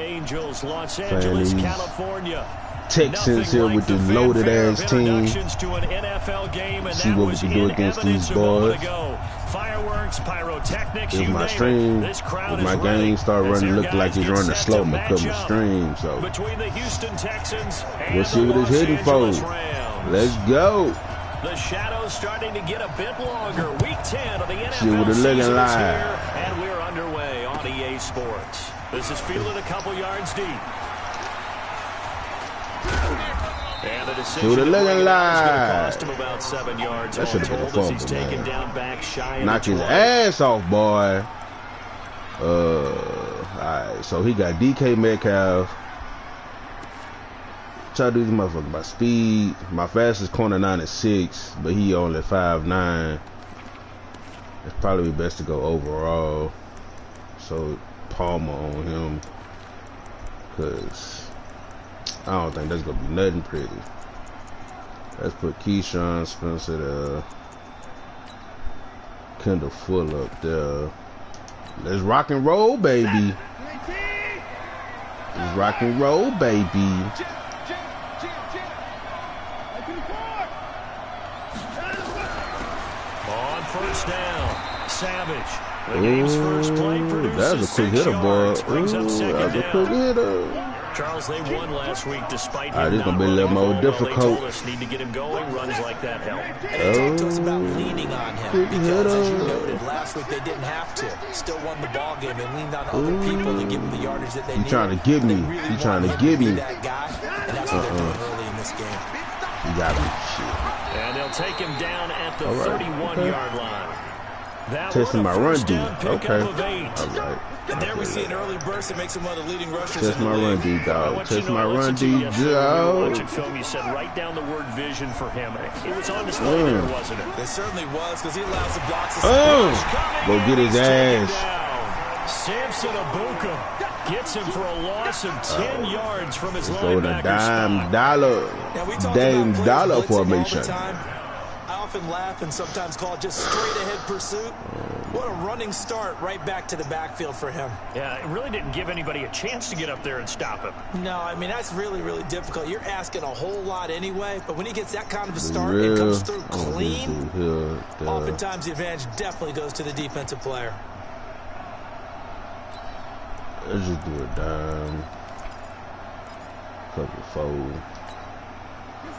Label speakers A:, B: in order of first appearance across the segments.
A: Angels, Los Angeles, California.
B: Texans here with the loaded ass team. See what we can do against these boys.
A: Fireworks, pyrotechnics,
B: if my stream, if my game start running, look like it's running slow, I'm gonna cut my stream. So we'll see what it's hitting for. Let's go.
A: The shadows starting to get a bit longer. Week 10 of the NFL
B: see what it's looking like.
A: And we're underway on EA Sports. This is fielded a couple yards deep. And the decision
B: see what it looking like.
A: cost him about 7 yards.
B: That should have been a fumble, man.
A: Down back shy
B: knock his ass off, boy. Alright, so he got DK Metcalf. Try to do this motherfucker by speed. My fastest corner 96, but he only 5'9". It's probably best to go overall. So Palmer on him, cause I don't think that's gonna be nothing pretty. Let's put Keyshawn Spencer there. Kendall Full up there. Let's rock and roll, baby. Let's rock and roll, baby.
A: On first down, Savage. The game's first play produces
B: that's a quick hitter, boy.
A: Brings up second
B: That's a quick hitter.
A: Charles, they won last week despite him
B: this gonna be a little more difficult.
A: Need to get him going. Runs like that help.
C: And they talked to us about leaning on him because, as you noted, last week they didn't have to. Still won the ball game and leaned on other people to give them the yardage that they need.
B: He's trying to give me.
C: Really
B: He's trying to give me.
C: That guy, and that's what they're doing early in this game.
B: He got me. Shit.
A: And they'll take him down at the 31-yard line.
B: Testing my run D. Okay. All right.
C: And there we see an early burst that makes him one of the leading rushers.
B: Test my run D, dog. Test my run D, dog.
A: Watching film, you said write down the word vision for him. It was on display there, wasn't it?
C: It certainly was, because he allows the blocks to
B: go get his ass.
A: Samson Abuka gets him for a loss of 10 yards from his
B: linebacker
A: spot.
B: Dame dollar formation.
C: I often laugh and sometimes call it just straight ahead pursuit. What a running start right back to the backfield for him.
A: Yeah, it really didn't give anybody a chance to get up there and stop him.
C: No, I mean, that's really, really difficult. You're asking a whole lot anyway, but when he gets that kind of a start and comes through clean, oftentimes the advantage definitely goes to the defensive player.
B: Let's just do a dime. Couple fold.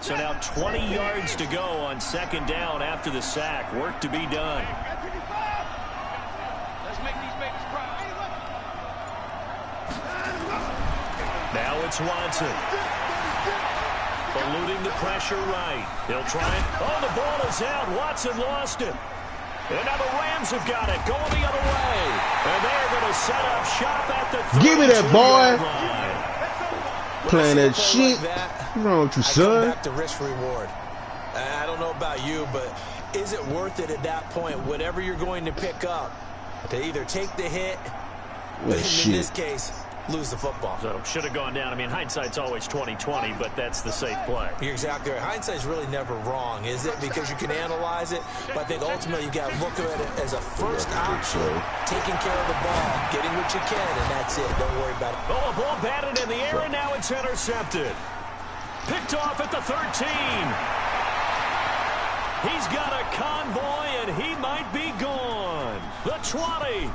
A: So now 20 yards to go on second down after the sack. Work to be done.
D: Let's make these babies proud.
A: Now it's Watson. Eluding the pressure right. He'll try it. Oh, the ball is out. Watson lost it. And now the Rams have got it. Going the other way. And they're going to set up shop at the 32-yard line.
B: Give me that, boy. Playing that shit. What's wrong with you, son?
C: I come back to risk reward. I don't know about you, but is it worth it at that point, whatever you're going to pick up, to either take the hit, but in this case, lose the football?
A: So should have gone down. I mean, hindsight's always 20/20, but that's the safe play.
C: You're exactly right. Hindsight's really never wrong, is it? Because you can analyze it, but I think ultimately you got to look at it as a first option, taking care of the ball, getting what you can, and that's it. Don't worry about it.
A: Oh, a ball batted in the air, and now it's intercepted. Picked off at the 13. He's got a convoy, and he might be gone. The 20.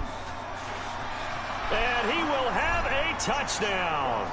A: And he will have a touchdown.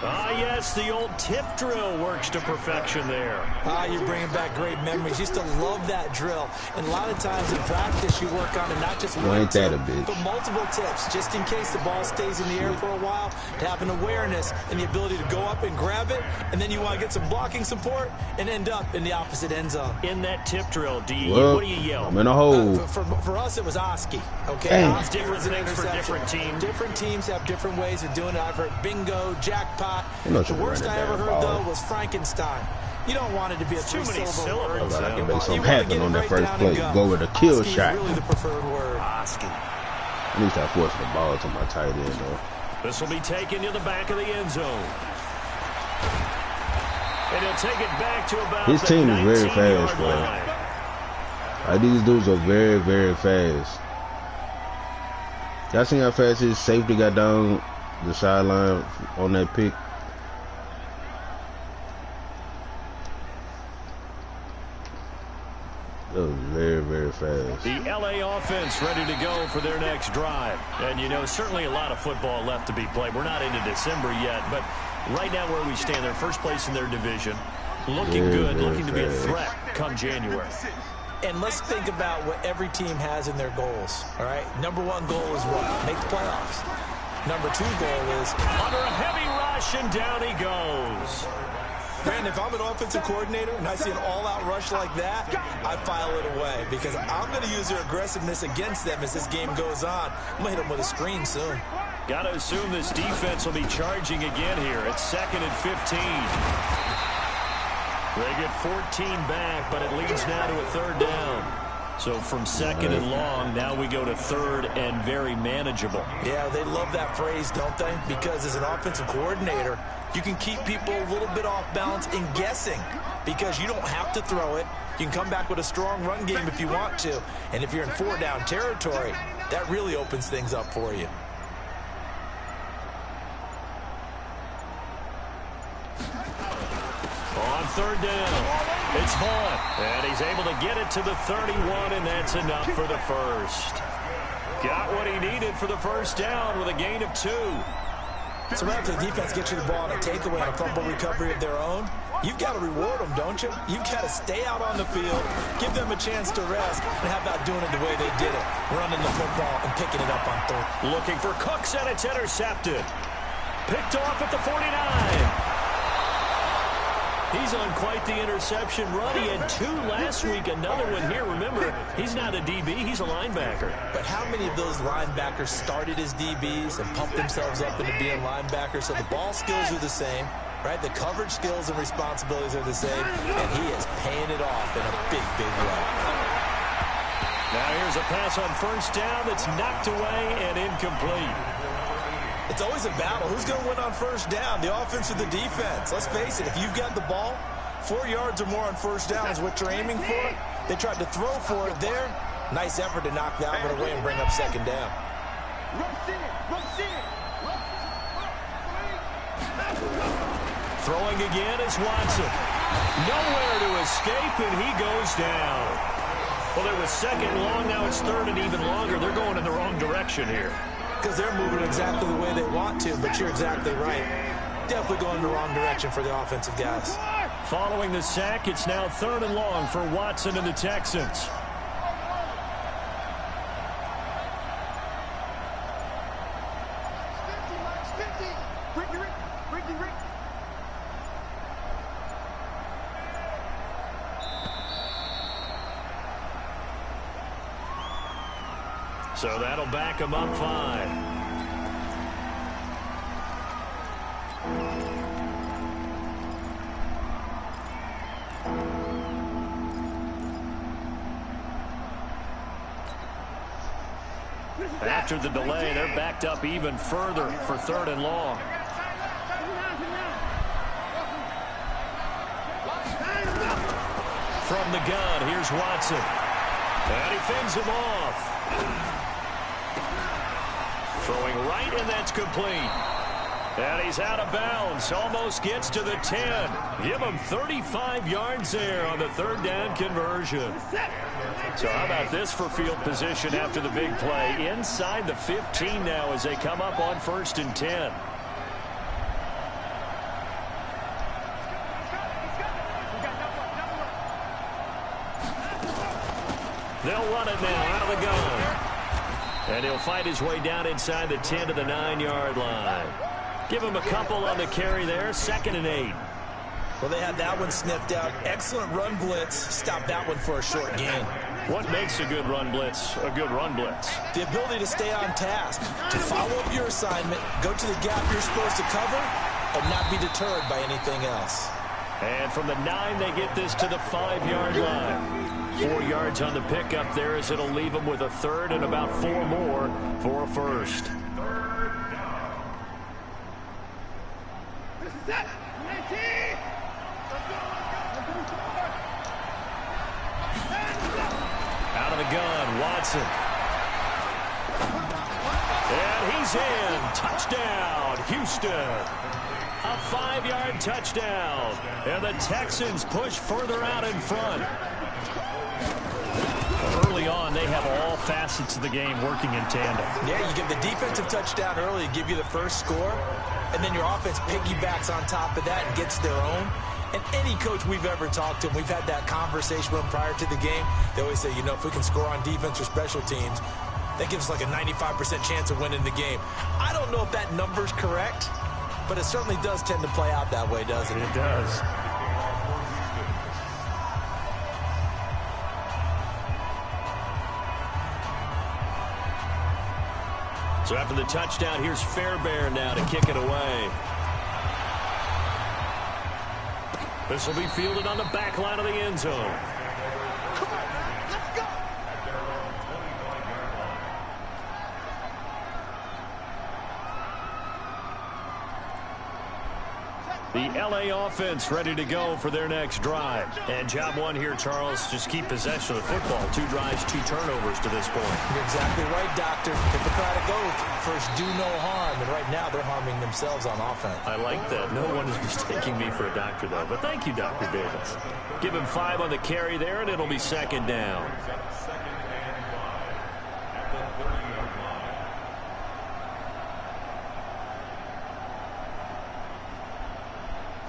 A: Ah, yes, the old tip drill works to perfection there.
C: Ah, you're bringing back great memories. Used to love that drill. And a lot of times in practice, you work on it, not just one tip, but multiple tips, just in case the ball stays in the air for a while, to have an awareness and the ability to go up and grab it, and then you want to get some blocking support and end up in the opposite end zone.
A: In that tip drill, what do you yell?
B: I'm in a hole.
C: For us, it was Oski. Okay,
A: different things for different teams.
C: Different teams have different ways of doing it. I've heard bingo, jackpot. The worst I ever heard, though, was Frankenstein. You don't want it to be a
A: too many syllables.
B: I can make something happen on that first play. Go with a kill shot.
C: Really the preferred word.
A: Oski.
B: At least I forced the ball to my tight end, though.
A: This will be taken to the back of the end zone. And he'll take it back to about
B: his team is very fast, bro. These dudes are very, very fast. Y'all seen how fast his safety got down the sideline on that pick? That was very, very fast.
A: The LA offense ready to go for their next drive. And, you know, certainly a lot of football left to be played. We're not into December yet, but right now where we stand, they're first place in their division. Looking good, looking to be a threat come January.
C: And let's think about what every team has in their goals, all right? Number one goal is what? Make the playoffs. Number two goal is...
A: Under a heavy rush, and down he goes.
C: Man, if I'm an offensive coordinator and I see an all-out rush like that, I file it away because I'm going to use their aggressiveness against them as this game goes on. I'm going to hit them with a screen soon.
A: Got to assume this defense will be charging again here at 2nd and 15. They get 14 back, but it leads now to a 3rd down. So from 2nd and long, now we go to 3rd and very manageable.
C: Yeah, they love that phrase, don't they? Because as an offensive coordinator, you can keep people a little bit off balance and guessing because you don't have to throw it. You can come back with a strong run game if you want to. And if you're in 4-down territory, that really opens things up for you.
A: On 3rd down, it's Hunt, and he's able to get it to the 31, and that's enough for the first. Got what he needed for the first down with a gain of 2.
C: So right after the defense gets you the ball on a takeaway and a fumble recovery of their own, you've got to reward them, don't you? You've got to stay out on the field, give them a chance to rest, and how about doing it the way they did it, running the football and picking it up on 3rd.
A: Looking for Cooks, and it's intercepted. Picked off at the 49. He's on quite the interception run. He had 2 last week, another one here. Remember, he's not a DB, he's a linebacker.
C: But how many of those linebackers started as DBs and pumped themselves up into being linebackers? So the ball skills are the same, right? The coverage skills and responsibilities are the same, and he is paying it off in a big, big way.
A: Now here's a pass on 1st down that's knocked away and incomplete.
C: It's always a battle. Who's going to win on 1st down, the offense or the defense? Let's face it, if you've got the ball, 4 yards or more on 1st down is what you're aiming for. They tried to throw for it there. Nice effort to knock that one away and bring up 2nd down.
A: Throwing again is Watson. Nowhere to escape, and he goes down. Well, it was 2nd and long. Now it's 3rd and even longer. They're going in the wrong direction here.
C: Because they're moving exactly the way they want to, but you're exactly right. Definitely going in the wrong direction for the offensive guys.
A: Following the sack, it's now 3rd and long for Watson and the Texans. So that'll back him up 5. After the delay, they're backed up even further for 3rd and long. From the gun, here's Watson. And he fends him off. Throwing right, and that's complete. And he's out of bounds. Almost gets to the 10. Give him 35 yards there on the 3rd down conversion. So how about this for field position after the big play? Inside the 15 now as they come up on 1st and 10. They'll run it now out of the gun. And he'll fight his way down inside the 10 to the 9-yard line. Give him a couple on the carry there. 2nd and 8.
C: Well, they had that one sniffed out. Excellent run blitz. Stop that one for a short gain.
A: What makes a good run blitz a good run blitz?
C: The ability to stay on task, to follow up your assignment, go to the gap you're supposed to cover, and not be deterred by anything else.
A: And from the 9, they get this to the 5-yard line. 4 yards on the pickup there as it'll leave them with a 3rd and about 4 more for a first. Out of the gun, Watson. he's in. Touchdown, Houston. A 5-yard touchdown. And the Texans push further out in front. Early on, they have all facets of the game working in tandem.
C: Yeah, you give the defensive touchdown early, give you the first score, and then your offense piggybacks on top of that and gets their own. And any coach we've ever talked to, and we've had that conversation with them prior to the game, they always say, you know, if we can score on defense or special teams, that gives us like a 95% chance of winning the game. I don't know if that number's correct, but it certainly does tend to play out that way, doesn't it?
A: It does. So after the touchdown, here's Fairbairn now to kick it away. This will be fielded on the back line of the end zone. The L.A. offense ready to go for their next drive. And job one here, Charles, just keep possession of the football. 2 drives, 2 turnovers to this point.
C: You're exactly right, Doctor. Hippocratic oath. First, do no harm. And right now, they're harming themselves on offense.
A: I like that. No one is mistaking me for a doctor, though. But thank you, Dr. Davis. Give him 5 on the carry there, and it'll be second down.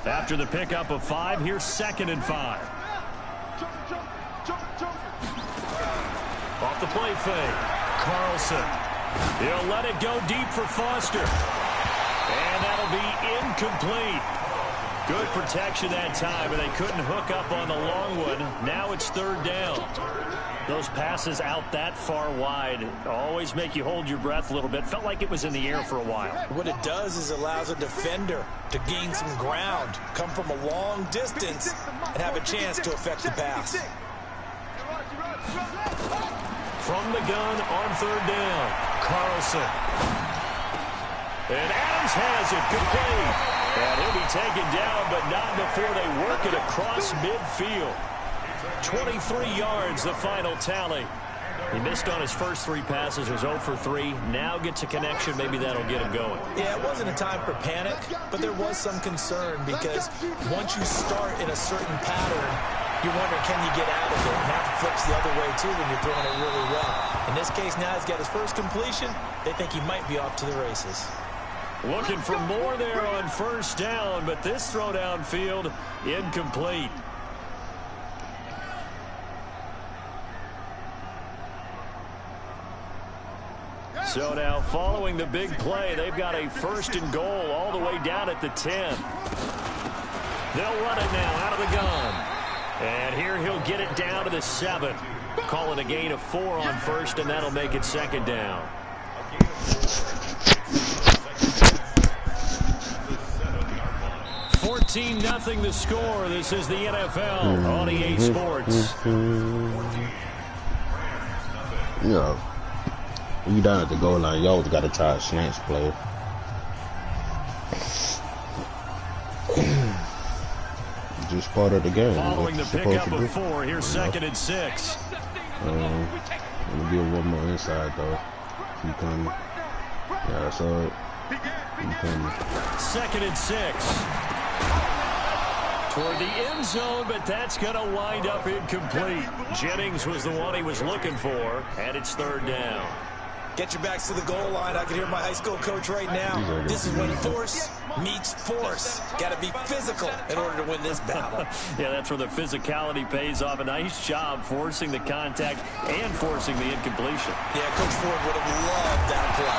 A: After the pickup of 5, here's 2nd and 5. Off the play fake. Carlson. He'll let it go deep for Foster. And that'll be incomplete. Good protection that time, and they couldn't hook up on the long one. Now it's 3rd down. Those passes out that far wide always make you hold your breath a little bit. Felt like it was in the air for a while.
C: What it does is allows a defender to gain some ground, come from a long distance, and have a chance to affect the pass.
A: From the gun on 3rd down, Carlson. And Adams has it, complete. And he'll be taken down, but not before they work it across midfield. 23 yards, the final tally. He missed on his first 3 passes, was 0 for 3. Now gets a connection. Maybe that'll get him going.
C: Yeah, it wasn't a time for panic, but there was some concern because once you start in a certain pattern, you wonder, can you get out of it? And that flips the other way, too, when you're throwing it really well. In this case, now he's got his first completion. They think he might be off to the races.
A: Looking for more there on 1st down, but this throw downfield, incomplete. So now, following the big play, they've got a 1st and goal all the way down at the 10. They'll run it now out of the gun. And here he'll get it down to the 7. Call it a gain of 4 on 1st, and that'll make it 2nd down. 14-0 the score. This is the NFL on EA Sports.
B: You know, when you down at the goal line, you always got to try a snatch play. Just part of the game.
A: Following the pickup of 4, here's 2nd and 6.
B: Let me give one more inside, though. Keep coming. Yeah, so keep coming.
A: 2nd and 6. Toward the end zone, but that's going to wind up incomplete. Jennings was the one he was looking for, and it's 3rd down.
C: Get your backs to the goal line. I can hear my high school coach right now. This is when force meets force. Got to be physical in order to win this battle.
A: Yeah, that's where the physicality pays off. A nice job forcing the contact and forcing the incompletion.
C: Yeah, Coach Ford would have loved that play.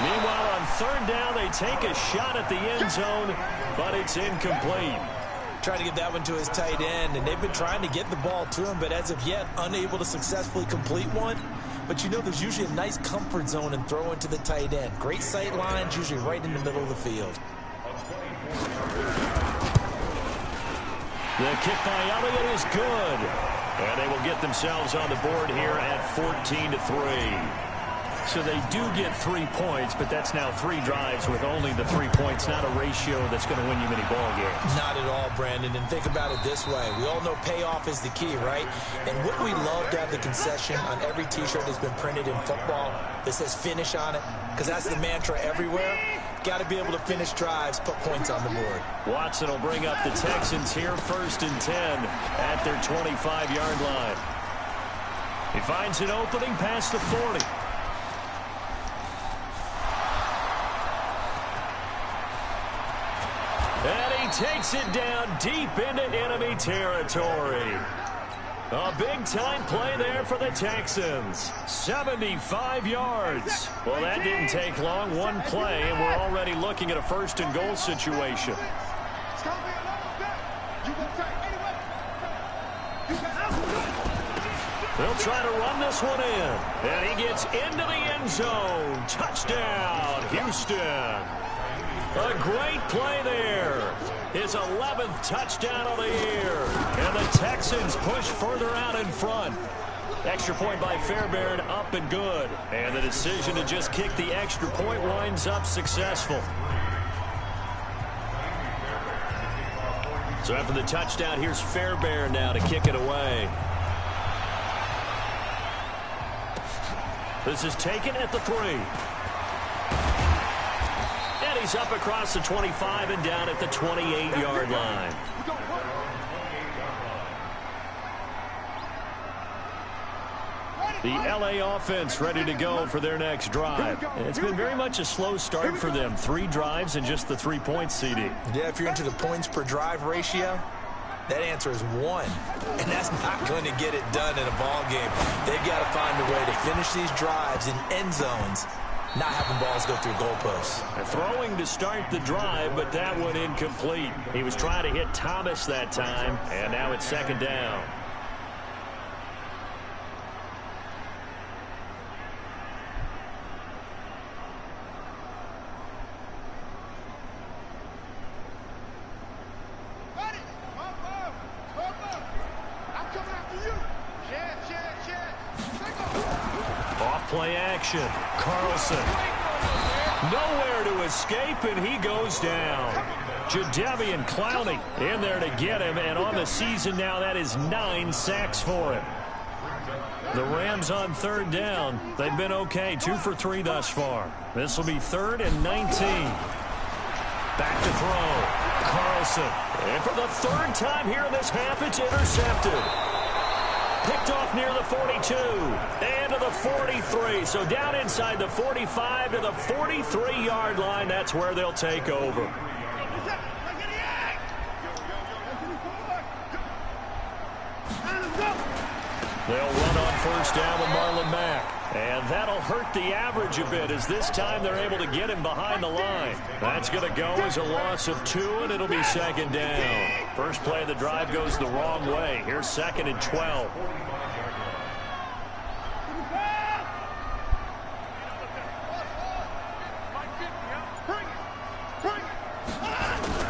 A: Meanwhile, on 3rd down, they take a shot at the end zone, but it's incomplete.
C: Trying to get that one to his tight end, and they've been trying to get the ball to him, but as of yet, unable to successfully complete one. But you know there's usually a nice comfort zone in throwing to the tight end. Great sight lines, usually right in the middle of the field.
A: The kick by Elliott is good. And they will get themselves on the board here at 14-3. So they do get 3 points, but that's now 3 drives with only the 3 points, not a ratio that's going to win you many ball games.
C: Not at all, Brandon. And think about it this way. We all know payoff is the key, right? And wouldn't we love to have the concession on every T-shirt that's been printed in football that says finish on it? Because that's the mantra everywhere. Got to be able to finish drives, put points on the board.
A: Watson will bring up the Texans here, 1st and 10 at their 25-yard line. He finds an opening past the 40. And he takes it down deep into enemy territory. A big-time play there for the Texans. 75 yards. Well, that didn't take long. One play, and we're already looking at a 1st and goal situation. They'll try to run this one in. And he gets into the end zone. Touchdown, Houston. A great play there. His 11th touchdown of the year. And the Texans push further out in front. Extra point by Fairbairn, up and good. And the decision to just kick the extra point winds up successful. So after the touchdown, here's Fairbairn now to kick it away. This is taken at the 3. And he's up across the 25 and down at the 28-yard line. The LA offense ready to go for their next drive. It's been very much a slow start for them. 3 drives and just the 3 points, CD.
C: Yeah, if you're into the points per drive ratio, that answer is 1. And that's not going to get it done in a ball game. They've got to find a way to finish these drives in end zones, not having balls go through goalposts.
A: Throwing to start the drive, but that one incomplete. He was trying to hit Thomas that time, and now it's 2nd down. Play action. Carlson. Nowhere to escape, and he goes down. Jadeveon Clowney in there to get him, and on the season now, that is 9 sacks for him. The Rams on 3rd down. They've been okay, 2 for 3 thus far. This will be 3rd and 19. Back to throw. Carlson. And for the 3rd time here in this half, it's intercepted. Picked off near the 42 and to the 43. So down inside the 45 to the 43-yard line. That's where they'll take over. They'll run on 1st down with Marlon Mack. And that'll hurt the average a bit as this time they're able to get him behind the line. That's going to go as a loss of 2, and it'll be 2nd down. First play of the drive goes the wrong way. Here's 2nd and 12.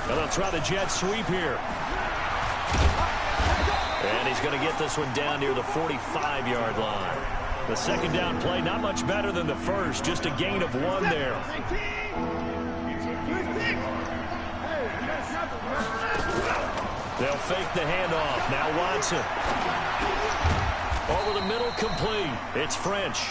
A: And they'll try the jet sweep here. And he's going to get this one down near the 45-yard line. The 2nd down play, not much better than the first, just a gain of 1 there. They'll fake the handoff. Now Watson. Over the middle, complete. It's French.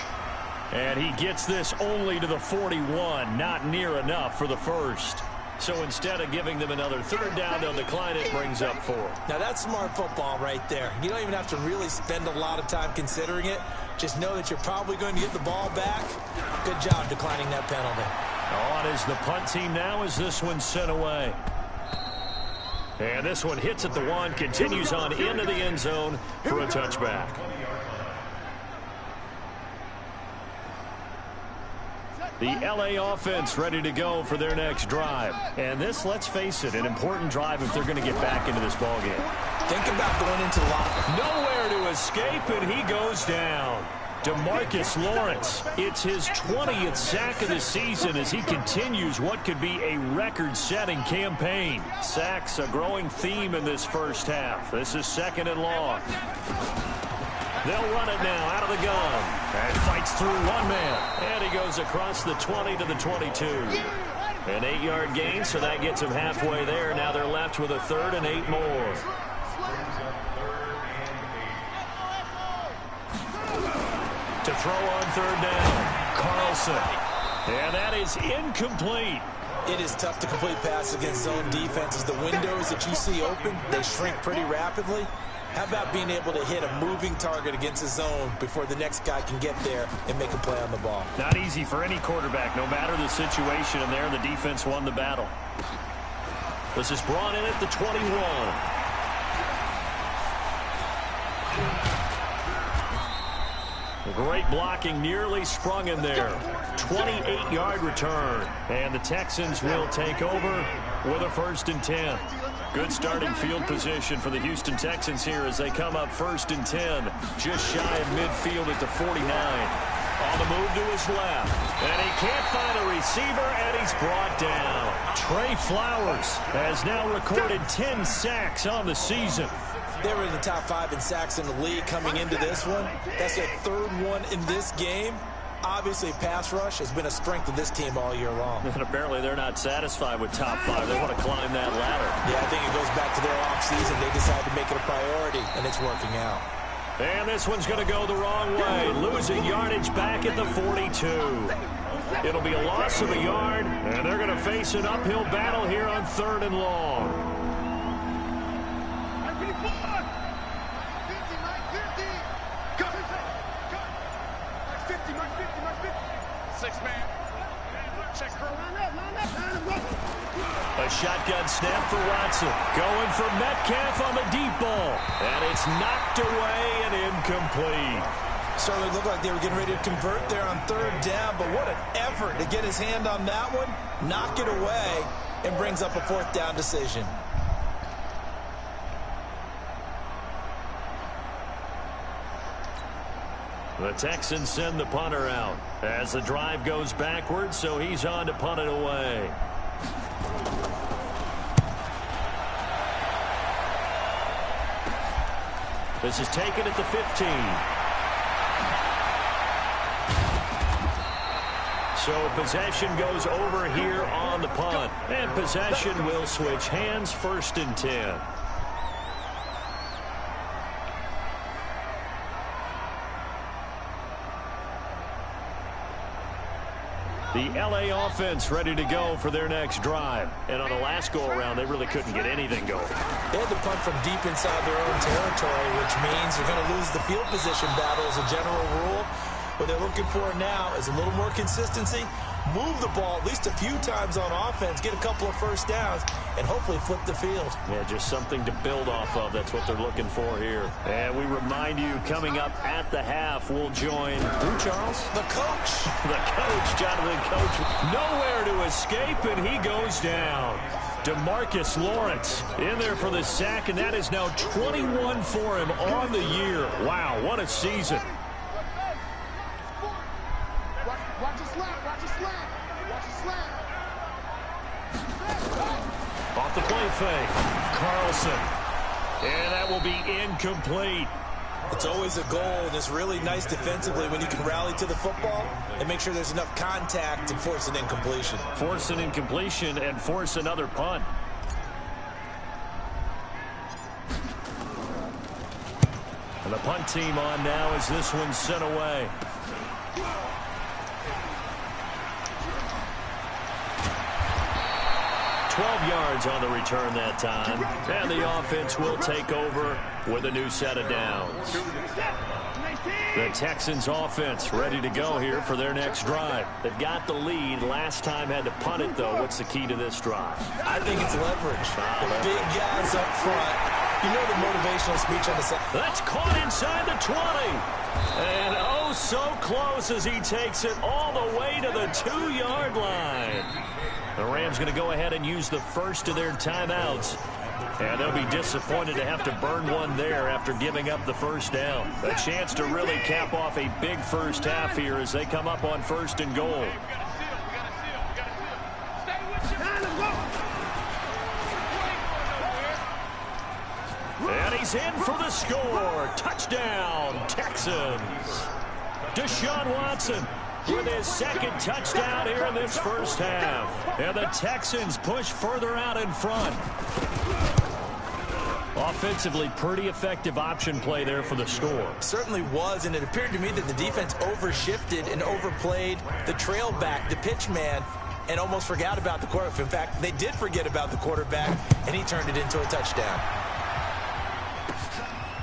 A: And he gets this only to the 41, not near enough for the first. So instead of giving them another 3rd down, they'll decline it, brings up 4.
C: Now that's smart football right there. You don't even have to really spend a lot of time considering it. Just know that you're probably going to get the ball back. Good job declining that penalty.
A: On is the punt team now as this one's sent away. And this one hits at the 1, continues on into the end zone for a touchback. The LA offense ready to go for their next drive. And this, let's face it, an important drive if they're going to get back into this ballgame.
C: Think about going into the locker.
A: Nowhere to escape, and he goes down. DeMarcus Lawrence, it's his 20th sack of the season as he continues what could be a record-setting campaign. Sacks, a growing theme in this first half. This is 2nd and long. They'll run it now out of the gun. And fights through one man. And he goes across the 20 to the 22. An 8-yard gain, so that gets him halfway there. Now they're left with a 3rd and 8 more. To throw on 3rd down, Carlson. And that is incomplete.
C: It is tough to complete passes against zone defenses. The windows that you see open, they shrink pretty rapidly. How about being able to hit a moving target against a zone before the next guy can get there and make a play on the ball?
A: Not easy for any quarterback, no matter the situation, and there the defense won the battle. This is brought in at the 21. Great blocking, nearly sprung him there. 28-yard return. And the Texans will take over with a 1st and 10. Good starting field position for the Houston Texans here as they come up 1st and 10. Just shy of midfield at the 49. On the move to his left. And he can't find a receiver, and he's brought down. Trey Flowers has now recorded 10 sacks on the season.
C: They were in the top 5 in sacks in the league coming into this one. That's their 3rd one in this game. Obviously, pass rush has been a strength of this team all year long.
A: And apparently they're not satisfied with top 5. They want to climb that ladder.
C: Yeah, I think it goes back to their offseason. They decided to make it a priority, and it's working out.
A: And this one's going to go the wrong way. Losing yardage back at the 42. It'll be a loss of a yard, and they're going to face an uphill battle here on 3rd and long. A shotgun snap for Watson. Going for Metcalf on the deep ball. And it's knocked away and incomplete.
C: Certainly looked like they were getting ready to convert there on 3rd down, but what an effort to get his hand on that one, knock it away, and brings up a 4th down decision.
A: The Texans send the punter out as the drive goes backwards, so he's on to punt it away. This is taken at the 15. So possession goes over here on the punt. And possession will switch hands, 1st and 10. The LA offense ready to go for their next drive. And on the last go-around, they really couldn't get anything going.
C: They had to punt from deep inside their own territory, which means you're going to lose the field position battle as a general rule. What they're looking for now is a little more consistency, move the ball at least a few times on offense, get a couple of 1st downs, and hopefully flip the field.
A: Yeah, just something to build off of. That's what they're looking for here. And we remind you, coming up at the half, we'll join who, Charles?
C: The coach.
A: The coach, Jonathan Coach. Nowhere to escape, and he goes down. DeMarcus Lawrence in there for the sack, and that is now 21 for him on the year. Wow, what a season.
D: Watch it slap, watch it slap, watch it slap.
A: Off the play fake, Carlson. And that will be incomplete.
C: It's always a goal, and it's really nice defensively when you can rally to the football and make sure there's enough contact and force an incompletion.
A: Force an incompletion and force another punt. And the punt team on now as this one's sent away. Yards on the return that time. And the offense will take over with a new set of downs. The Texans offense ready to go here for their next drive. They've got the lead. Last time had to punt it, though. What's the key to this drive?
C: I think it's leverage. The big guys up front. You know the motivational speech on the side.
A: That's caught inside the 20. And oh, so close as he takes it all the way to the 2-yard line. The Rams going to go ahead and use the first of their timeouts. And they'll be disappointed to have to burn one there after giving up the 1st down. A chance to really cap off a big first half here as they come up on 1st and goal. And he he's in for the score. Touchdown, Texans. Deshaun Watson with his second touchdown here in this first half. And the Texans push further out in front. Offensively, pretty effective option play there for the score.
C: Certainly was, and it appeared to me that the defense overshifted and overplayed the trail back, the pitch man, and almost forgot about the quarterback. In fact, they did forget about the quarterback, and he turned it into a touchdown.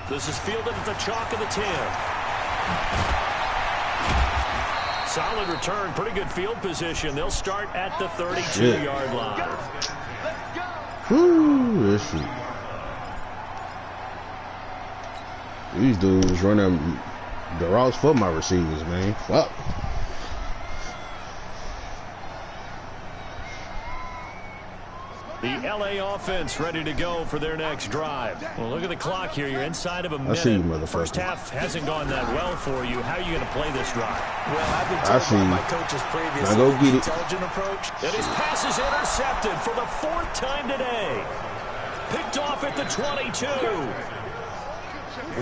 A: This is fielded at the chalk of the 10. Solid return, pretty good field position. They'll start at the 32-yard line.
B: Whoo, let's see. These dudes running the routes for my receivers, man. Fuck.
A: The LA offense ready to go for their next drive. Well, look at the clock here. You're inside of a minute.
B: I see you, motherfucker.
A: First half hasn't gone that well for you. How are you going to play this drive?
C: Well, I've been told by my coaches previously,
B: now go get it.
C: Intelligent approach.
A: And his pass is intercepted for the 4th time today. Picked off at the 22.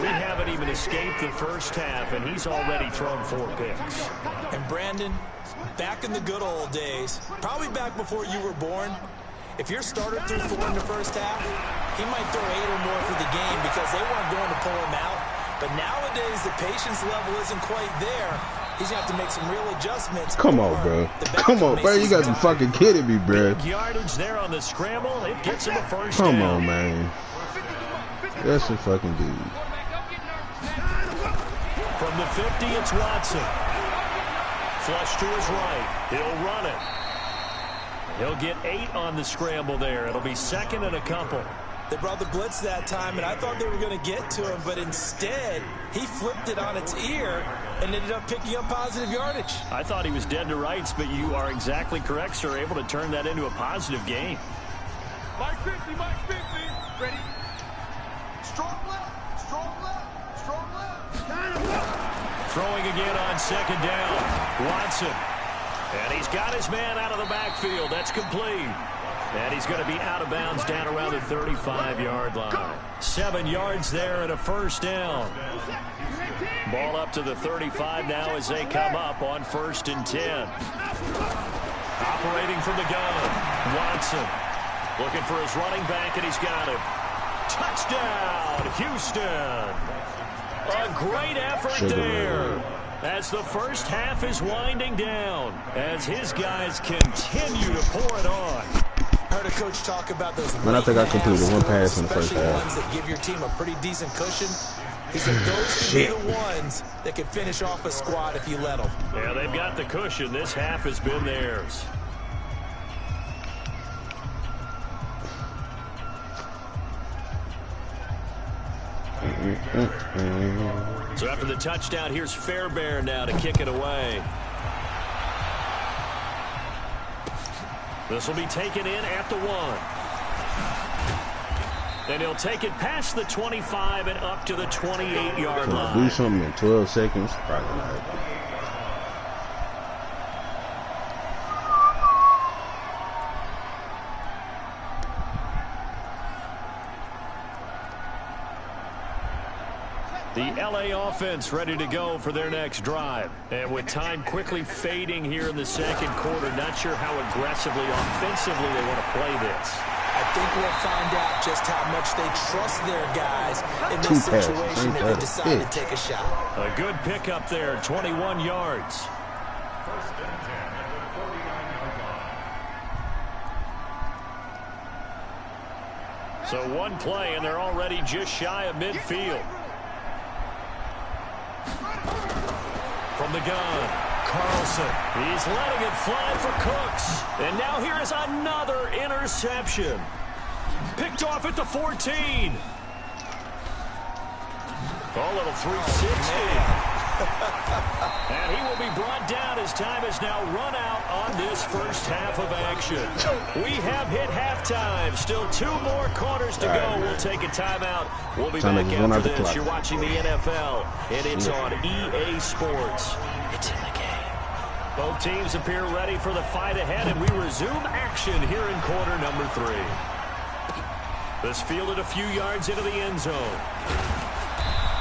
A: We haven't even escaped the first half, and he's already thrown 4 picks.
C: And Brandon, back in the good old days, probably back before you were born, if your starter threw 4 in the first half, he might throw 8 or more for the game because they weren't going to pull him out. But nowadays, the patience level isn't quite there. He's going to have to make some real adjustments.
B: Come on, bro. Come on, bro. You got to be fucking kidding me, bro.
A: Big yardage there on the scramble. It gets him a first down.
B: Come on, man. That's a fucking dude.
A: From the 50, it's Watson. Flush to his right. He'll run it. He'll get 8 on the scramble there. It'll be 2nd and a couple.
C: They brought the blitz that time, and I thought they were going to get to him, but instead, he flipped it on its ear and ended up picking up positive yardage.
A: I thought he was dead to rights, but you are exactly correct, sir. Able to turn that into a positive gain.
D: Mike 50, Mike 50. Ready? Strong left, strong left, strong left.
A: Throwing again on 2nd down. Watson. And he's got his man out of the backfield. That's complete. And he's going to be out of bounds down around the 35-yard line. 7 yards there and a first down. Ball up to the 35 now as they come up on 1st and 10. Operating from the gun. Watson looking for his running back, and he's got him. Touchdown, Houston. A great effort there. As the first half is winding down, as his guys continue to pour it on.
C: Heard a coach talk about those.
B: Man, I think I completed 1 pass in the first half.
C: Ones that give your team a pretty decent cushion. He said those could be the ones that can finish off a squad if you let them.
A: Yeah, they've got the cushion. This half has been theirs. So after the touchdown, here's Fairbairn now to kick it away. This will be taken in at the 1. And he'll take it past the 25 and up to the 28-yard line.
B: Do something in 12 seconds? Probably not.
A: The LA offense ready to go for their next drive. And with time quickly fading here in the 2nd quarter, not sure how aggressively, offensively they want to play this.
C: I think we'll find out just how much they trust their guys in this situation if they decide to take a shot.
A: A good pickup there, 21 yards. So 1 play, and they're already just shy of midfield. From the gun, Carlson. He's letting it fly for Cooks. And now here is another interception. Picked off at the 14. A little 360. And he will be brought down as time is now run out on this first half of action. We have hit halftime. Still 2 more quarters to go. We'll take a timeout. We'll be back after this. You're watching the NFL, and it's on EA Sports. It's in the game. Both teams appear ready for the fight ahead, and we resume action here in quarter number 3. This fielded a few yards into the end zone.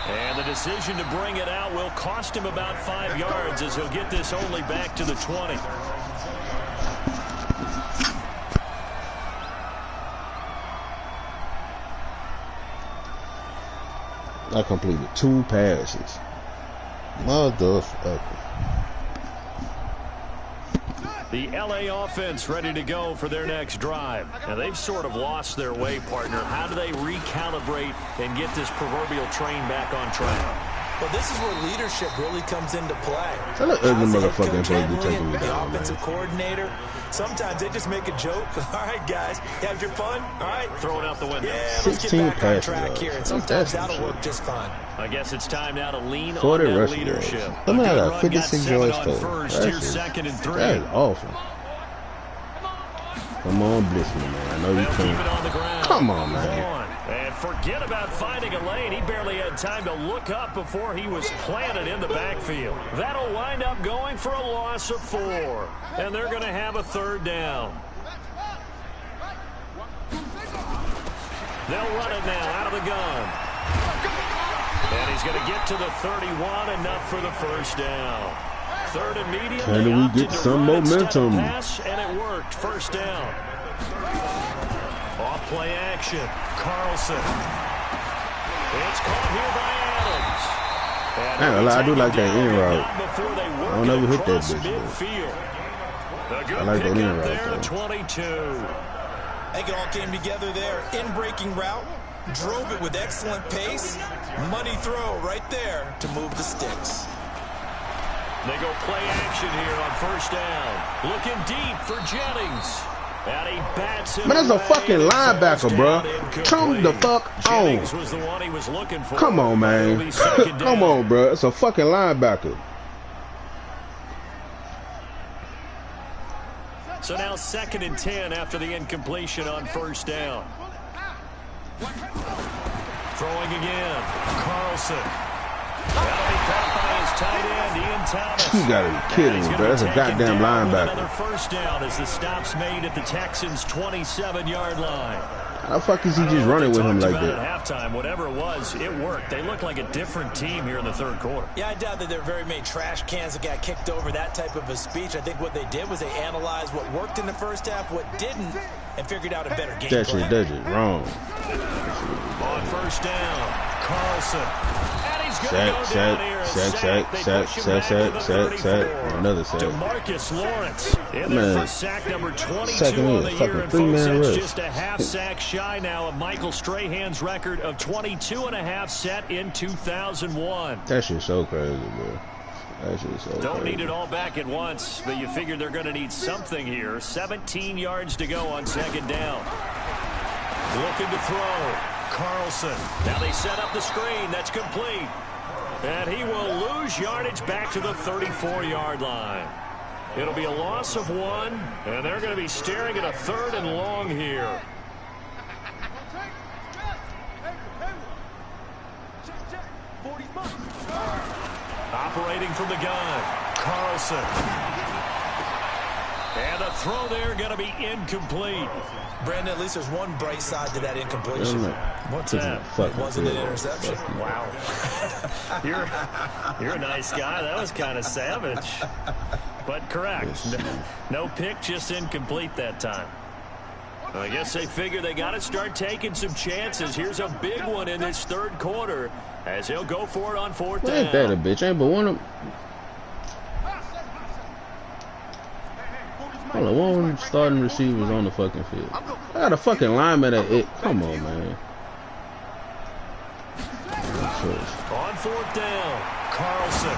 A: And the decision to bring it out will cost him about 5 yards as he'll get this only back to the 20.
B: I completed 2 passes. Motherfucker.
A: The LA offense ready to go for their next drive. Now, they've sort of lost their way, partner. How do they recalibrate and get this proverbial train back on track?
C: Well, this is where leadership really comes into play.
B: That look ugly motherfucker supposed to be taking me
C: the
B: down,
C: offensive
B: man.
C: coordinator. Sometimes they just make a joke. All right, guys, you have your fun. All right,
A: throw it out the window.
C: Yeah, let's get back on track here. And sometimes that'll work just fine.
A: I guess it's time now to lean
B: 40
A: on that
B: rushing
A: leadership.
B: yards. Let me have a 56 yards
A: on
B: for.
A: first. Here's 2nd and 3.
B: That is awful. Come on, blitz me, man. I know you
A: Keep it
B: can.
A: on the ground.
B: Come on, man.
A: And forget about finding a lane. He barely had time to look up before he was planted in the backfield. That'll wind up going for a loss of 4. And they're going to have a 3rd down. They'll run it now out of the gun. And he's going to get to the 31, enough for the 1st down. 3rd and medium.
B: Can we get some momentum?
A: Pass, and it worked. 1st down. Off play action. Carlson. It's caught here by Adams.
B: I do like that in route. I don't ever hit that bitch. I like that in route.
A: 22.
C: I think it all came together there. In-breaking route. Drove it with excellent pace. Money throw right there to move the sticks.
A: They go play action here on 1st down. Looking deep for Jennings. And he bats him.
B: Man, that's a fucking linebacker, bro. Come the fuck on.
A: Was the one he was looking for.
B: Come on, man. Come on, bro. It's a fucking linebacker.
A: So now 2nd and 10 after the incompletion on 1st down. Throwing again. Carlson. That'll be caught by his tight end, Ian Thomas.
B: You gotta be kidding me, bro. That's a goddamn linebacker.
A: Another 1st down as the stop's made at the Texans' 27-yard line.
B: How the fuck is he just running with him like that?
A: At halftime, whatever it was, it worked. They look like a different team here in the 3rd quarter.
C: Yeah, I doubt that there are very many trash cans that got kicked over that type of a speech. I think what they did was they analyzed what worked in the 1st half, what didn't, and figured out a better game plan.
B: That shit wrong.
A: On 1st down, Carlson.
B: Sack. Another sack.
A: DeMarcus Lawrence in there for sack number 22 on the year. And folks, that's just a half sack shy now of Michael Strahan's record of 22 and a half set in 2001.
B: That shit's so crazy, bro. That shit's so crazy.
A: Don't need it all back at once, but you figure they're going to need something here. 17 yards to go on 2nd down. Looking to throw. Carlson. Now they set up the screen. That's complete. And he will lose yardage back to the 34-yard line. It'll be a loss of 1, and they're going to be staring at a 3rd and long here. Operating from the gun. Carlson. And the throw there going to be incomplete.
C: Brandon, at least there's one bright side to that incompletion.
A: What's that?
C: It wasn't an interception.
A: Wow. You're a nice guy. That was kind of savage. But correct. No pick, just incomplete that time. I guess they figure they got to start taking some chances. Here's a big one in this 3rd quarter as he'll go for it on 4th down.
B: Ain't that a bitch? Ain't but one of them. Hold on, one of them starting receivers on the fucking field. I got a fucking lineman at it. Come on, man.
A: On 4th down, Carlson.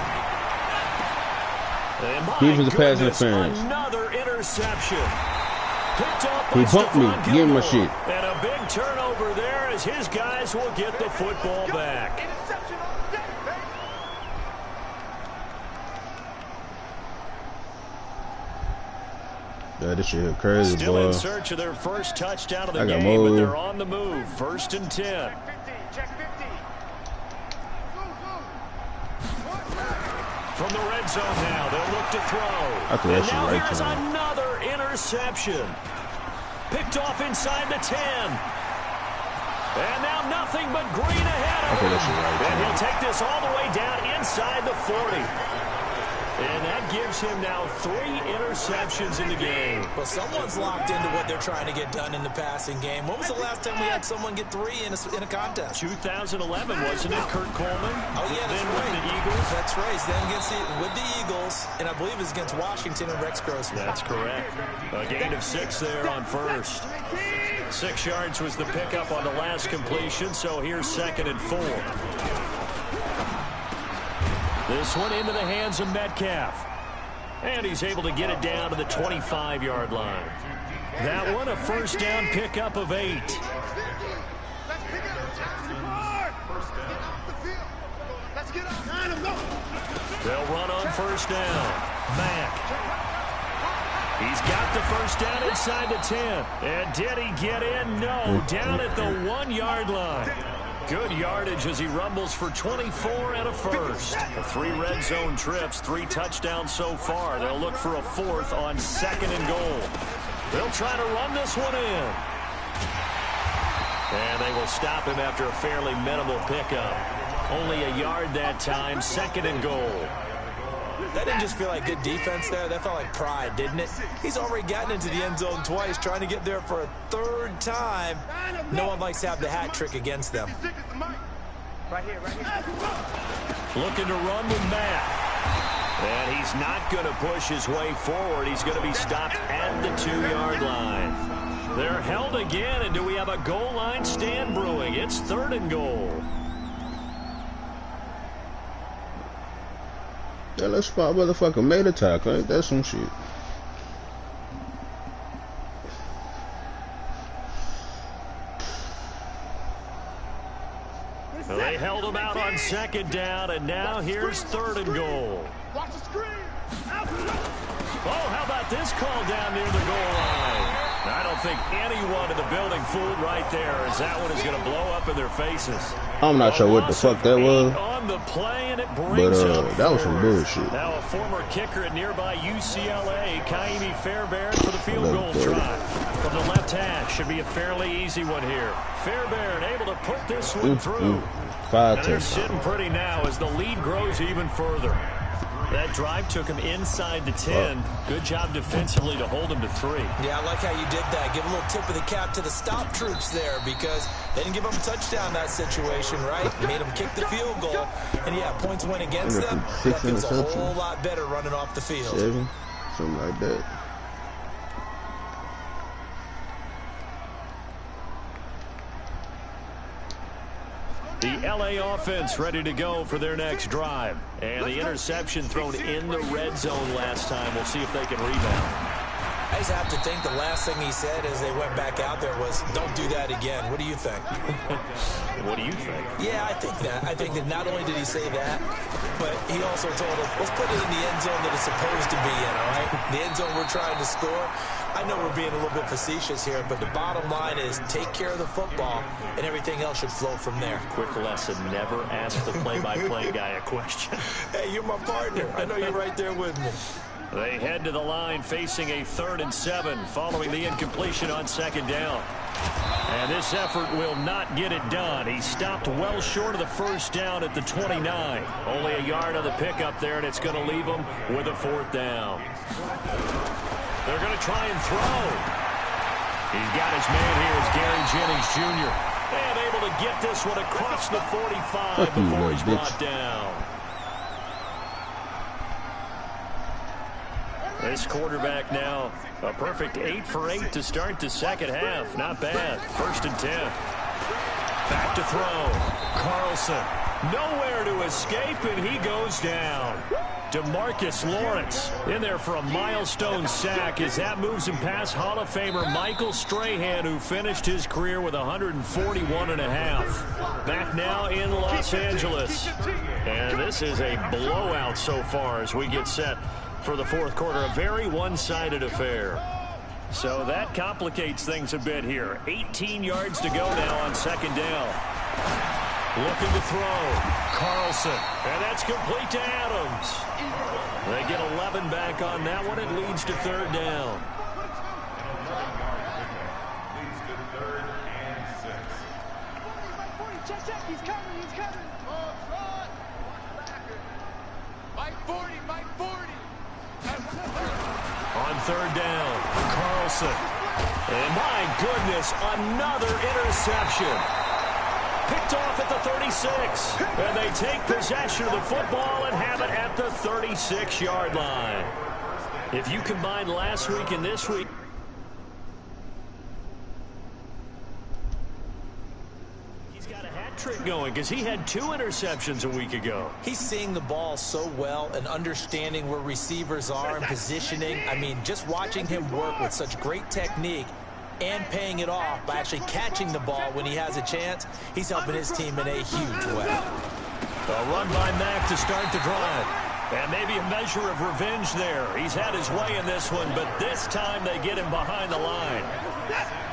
A: And
B: defensive pass interference.
A: Another interception. Picked off
B: He bumped me. Give him my shit.
A: And a big turnover there as his guys will get the football back.
B: Yeah, this shit crazy,
A: Still
B: boy.
A: in search of their first touchdown of the game, but they're on the move. 1st and 10. From the red zone now, they'll look to throw.
B: And now
A: here's another interception. Picked off inside the 10. And now nothing but green ahead of him. And he'll take this all the way down inside the 40. And that gives him now 3 interceptions in the game.
C: Well, someone's locked into what they're trying to get done in the passing game. When was the last time we had someone get 3 in a contest?
A: 2011, wasn't it, Kurt Coleman?
C: Oh, yeah, that's right.
A: With the Eagles.
C: That's right. Then with the Eagles, and I believe it's against Washington and Rex Grossman.
A: That's correct. A gain of 6 there on first. 6 yards was the pickup on the last completion, so here's 2nd and 4. This one into the hands of Metcalf. And he's able to get it down to the 25-yard line. That one a first down pickup of 8. They'll run on first down. Mack. He's got the first down inside the 10. And did he get in? No. Down at the 1-yard line. Good yardage as he rumbles for 24 and a first. 3 red zone trips, 3 touchdowns so far. They'll look for a 4th on 2nd and goal. They'll try to run this one in. And they will stop him after a fairly minimal pickup. Only a yard that time, 2nd and goal.
C: That didn't just feel like good defense there. That felt like pride, didn't it? He's already gotten into the end zone twice, trying to get there for a 3rd time. No one likes to have the hat trick against them.
A: Looking to run with Matt. And he's not going to push his way forward. He's going to be stopped at the 2-yard line. They're held again, and do we have a goal line stand brewing? It's 3rd and goal.
B: Yeah, let's spot motherfucker made a tackle. Ain't that some shit?
A: Well, they held him out on 2nd down, and now here's 3rd and goal.
D: Watch the screen.
A: Oh, how about this call down near the goal line? I don't think anyone in the building fooled right there, as that one is going to blow up in their faces.
B: I'm not sure what the fuck that was,
A: on the play, and it
B: but
A: brings up
B: that was some bullshit.
A: Now a former kicker at nearby UCLA, Kaimi Fairbairn for the field goal try. From the left hash, should be a fairly easy one here. Fairbairn able to put this one through. And they're sitting pretty now as the lead grows even further. That drive took him inside the 10. Good job defensively to hold him to 3.
C: Yeah, I like how you did that. Give a little tip of the cap to the stop troops there, because they didn't give them a touchdown in that situation, right? Made them kick the field goal. And, yeah, points went against them. That feels a whole lot better running off the field.
B: 7, something like that.
A: The LA offense ready to go for their next drive. And the interception thrown in the red zone last time. We'll see if they can rebound.
C: I just have to think the last thing he said as they went back out there was, don't do that again. What do you think?
A: What do you think?
C: Yeah, I think that. I think that not only did he say that, but he also told us, let's put it in the end zone that it's supposed to be in, all right? The end zone we're trying to score. I know we're being a little bit facetious here, but the bottom line is take care of the football, and everything else should flow from there.
A: Quick lesson, never ask the play-by-play guy a question.
C: Hey, you're my partner. I know you're right there with me.
A: They head to the line facing a 3rd and 7 following the incompletion on 2nd down. And this effort will not get it done. He stopped well short of the first down at the 29. Only a yard on the pickup there, and it's going to leave him with a 4th down. They're going to try and throw. He's got his man here as Gary Jennings Jr. And able to get this one across the 45 before he's brought down. This quarterback now, a perfect 8 for 8 to start the 2nd half. Not bad. 1st and 10. Back to throw. Carlson. Nowhere to escape, and he goes down. DeMarcus Lawrence in there for a milestone sack as that moves him past Hall of Famer Michael Strahan, who finished his career with 141.5. Back now in Los Angeles. And this is a blowout so far as we get set for the 4th quarter. A very one-sided affair. So that complicates things a bit here. 18 yards to go now on 2nd down. Looking to throw. Carlson. And that's complete to Adams. They get 11 back on that one. It leads to 3rd down.
D: He's coming, he's coming. Mike 40, Mike 40.
A: On third down, Carlson. And my goodness, another interception. Picked off at the 36. And they take possession of the football and have it at the 36-yard line. If you combine last week and this week, he's got a hat trick going because he had 2 interceptions a week ago.
C: He's seeing the ball so well and understanding where receivers are and positioning. I mean, just watching him work with such great technique and paying it off by actually catching the ball when he has a chance, he's helping his team in a huge way.
A: A run by Mack to start the drive. And maybe a measure of revenge there. He's had his way in this one, but this time they get him behind the line.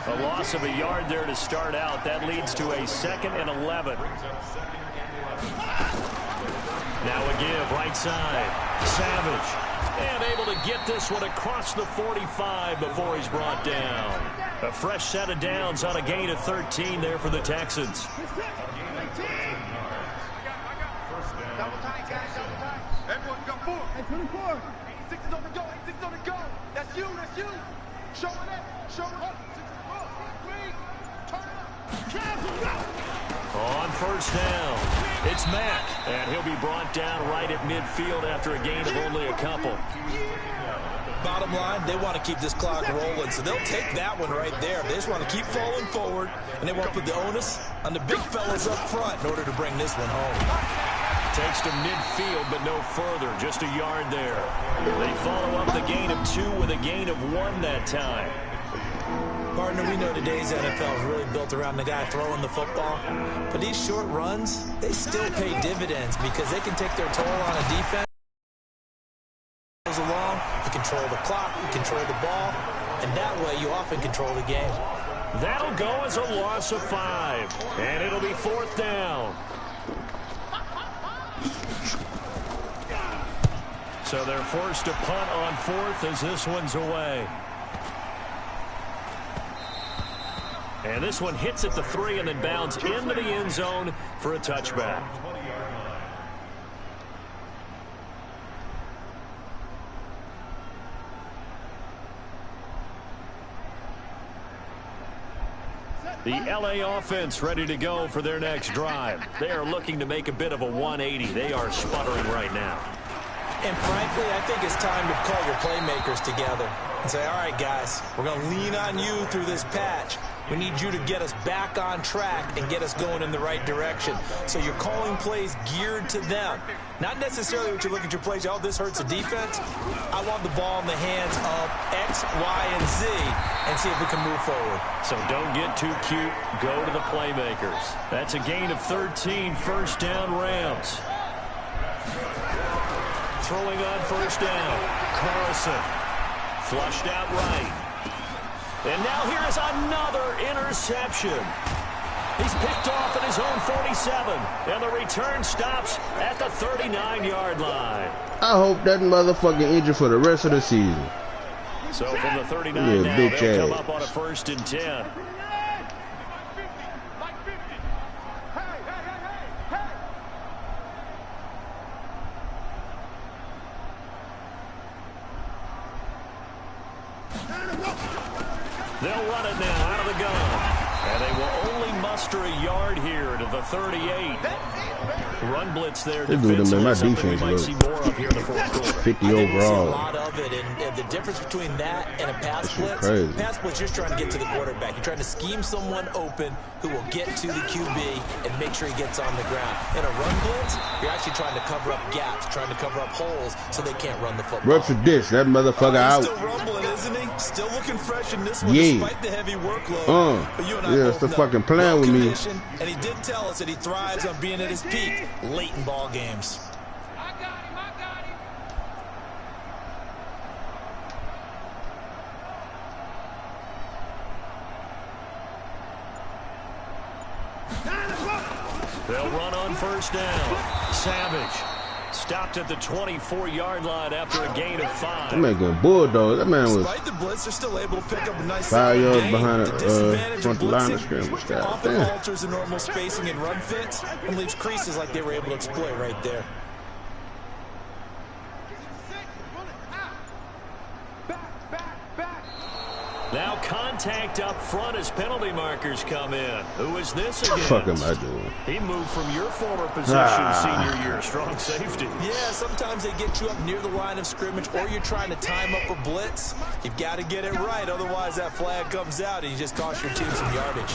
A: A loss of a yard there to start out. That leads to a 2nd and 11. Now a give, right side. Savage. And able to get this one across the 45 before he's brought down. A fresh set of downs on a gain of 13 there for the Texans.
D: Everyone got 4. Hey, 24. 86 is on the go. 86 is on the go. That's you. That's you. Show it up. Show it up. 6 turn it up.
A: On first down, it's Mack. And he'll be brought down right at midfield after a gain of only a couple.
C: Bottom line, they want to keep this clock rolling, so they'll take that one right there. They just want to keep falling forward, and they want to put the onus on the big fellas up front in order to bring this one home.
A: Takes to midfield, but no further. Just a yard there. They follow up the gain of 2 with a gain of 1 that time.
C: Partner, we know today's NFL is really built around the guy throwing the football. But these short runs, they still pay dividends because they can take their toll on a defense. Along, you control the clock, you control the ball, and that way you often control the game.
A: That'll go as a loss of 5. And it'll be 4th down. So they're forced to punt on 4th as this one's away. And this one hits at the 3 and then bounds into the end zone for a touchback. The LA offense ready to go for their next drive. They are looking to make a bit of a 180. They are sputtering right now.
C: And frankly, I think it's time to call your playmakers together and say, all right, guys, we're going to lean on you through this patch. We need you to get us back on track and get us going in the right direction. So you're calling plays geared to them. Not necessarily what you look at your plays, oh, this hurts the defense. I want the ball in the hands of X, Y, and Z and see if we can move forward.
A: So don't get too cute. Go to the playmakers. That's a gain of 13, first down Rams. Throwing on first down, Carlson. Flushed out right. And now here is another interception. He's picked off at his own 47. And the return stops at the 39-yard line.
B: I hope that motherfucking injured for the rest of the season.
A: So from the 39 now, they'll come up on a 1st and 10. They'll run it now out of the gun. And they will only muster a yard here to the 38. Run blitz there.
B: My
A: defense we might see more of here in the 4th quarter.
B: 50
C: overall.
B: overall.
C: A lot of it, and the difference between that and a pass blitz, pass blitz, you're trying to get to the quarterback. You're trying to scheme someone open who will get to the QB and make sure he gets on the ground. In a run blitz, you're actually trying to cover up gaps, trying to cover up holes so they can't run the football.
B: Run for this, that motherfucker out.
C: Still rumbling, isn't he? Still looking fresh in this one despite the heavy workload.
B: But you and I it's the fucking plan with me.
C: And he did tell us that he thrives on being at his peak late in ball games.
D: I got him.
A: They'll run on first down. Savage. Stopped at the 24-yard line after a gain of 5.
B: That man getting bulldozed. That man was
C: Despite the blitz, they're still able to pick up a nice
B: 5 yards
C: gain.
B: behind
C: The
B: the
C: disadvantage
B: front
C: of
B: line of
C: blitzing
B: scrimmage.
C: often
B: Damn.
C: alters the normal spacing and run fits and leaves creases like they were able to exploit right there.
A: Now contact up front as penalty markers come in. Who is this against?
B: What the fuck am I doing?
A: He moved from your former position senior year, strong safety.
C: Yeah, sometimes they get you up near the line of scrimmage or you're trying to time up a blitz. You've got to get it right, otherwise that flag comes out and you just cost your team some yardage.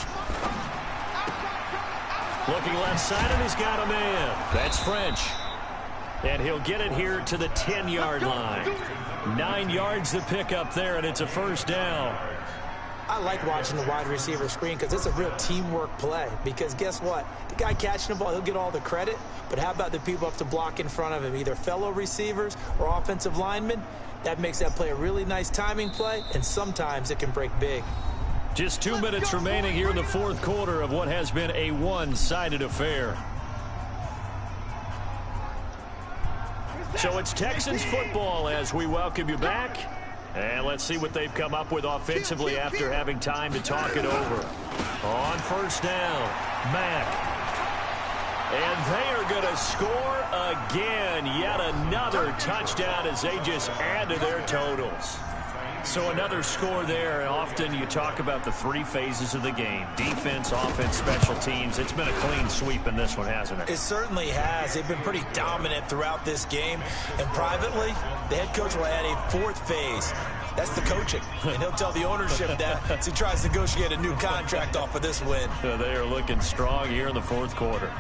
A: Looking left side, and he's got a man. That's French. And he'll get it here to the 10-yard line. 9 yards to pick up there, and it's a first down.
C: I like watching the wide receiver screen because it's a real teamwork play. Because guess what? The guy catching the ball, he'll get all the credit. But how about the people up to block in front of him, either fellow receivers or offensive linemen? That makes that play a really nice timing play, and sometimes it can break big.
A: Just 2 minutes remaining here in the fourth quarter of what has been a one-sided affair. So it's Texans football as we welcome you back. And let's see what they've come up with offensively after having time to talk it over. On first down, Mack. And they are going to score again. Yet another touchdown as they just add to their totals. So another score there. Often you talk about the 3 phases of the game. Defense, offense, special teams. It's been a clean sweep in this one, hasn't it?
C: It certainly has. They've been pretty dominant throughout this game. And privately, the head coach will add a 4th phase. That's the coaching. And he'll tell the ownership that as he tries to negotiate a new contract off of this win.
A: They are looking strong here in the fourth quarter.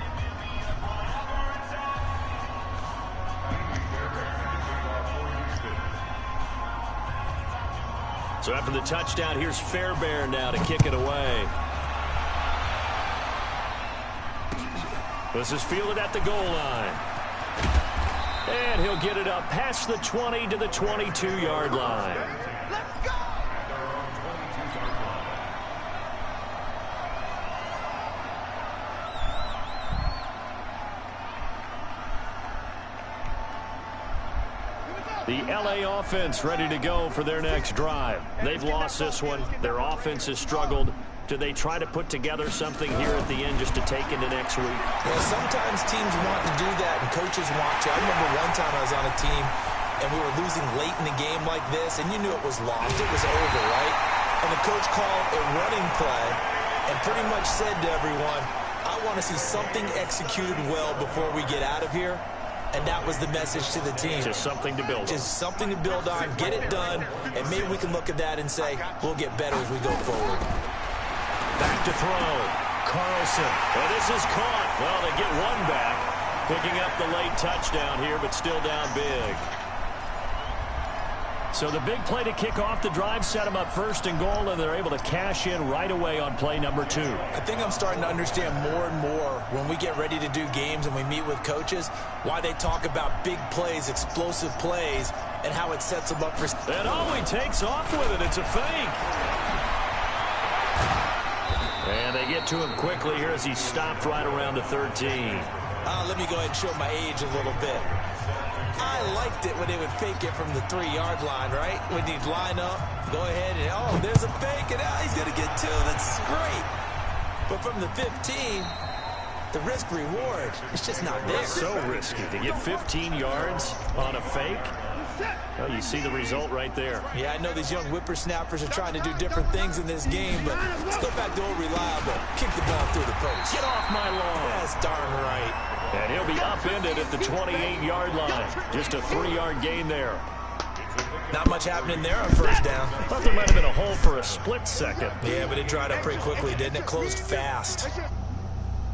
A: So after the touchdown, here's Fairbairn now to kick it away. This is fielded at the goal line. And he'll get it up past the 20 to the 22-yard line.
D: Let's go!
A: The LA offense ready to go for their next drive. They've lost this one. Their offense has struggled. Do they try to put together something here at the end just to take into next week?
C: Yeah, sometimes teams want to do that and coaches want to. I remember one time I was on a team and we were losing late in the game like this and you knew it was lost. It was over, right? And the coach called a running play and pretty much said to everyone, I want to see something executed well before we get out of here. And that was the message to the team.
A: Just something to build on.
C: Just something to build on, get it done, and maybe we can look at that and say, we'll get better as we go forward.
A: Back to throw. Carlson. And this is caught. Well, they get one back. Picking up the late touchdown here, but still down big. So the big play to kick off the drive set them up first and goal, and they're able to cash in right away on play number 2.
C: I think I'm starting to understand more and more when we get ready to do games and we meet with coaches why they talk about big plays, explosive plays, and how it sets them up for...
A: And he takes off with it. It's a fake. And they get to him quickly here as he stopped right around the 13.
C: Let me go ahead and show my age a little bit. I liked it when they would fake it from the 3-yard line, right? When he'd line up, go ahead and, oh, there's a fake, and he's going to get 2. That's great. But from the 15, the risk-reward, it's just not there.
A: So risky to get 15 yards on a fake. Well, you see the result right there.
C: Yeah, I know these young whippersnappers are trying to do different things in this game, but let's go back to old reliable. Kick the ball through the post.
A: Get off my lawn.
C: That's darn right.
A: And he'll be upended at the 28-yard line. Just a 3-yard gain there.
C: Not much happening there on first down.
A: Thought there might have been a hole for a split second.
C: Yeah, but it dried up pretty quickly, didn't it? Closed fast.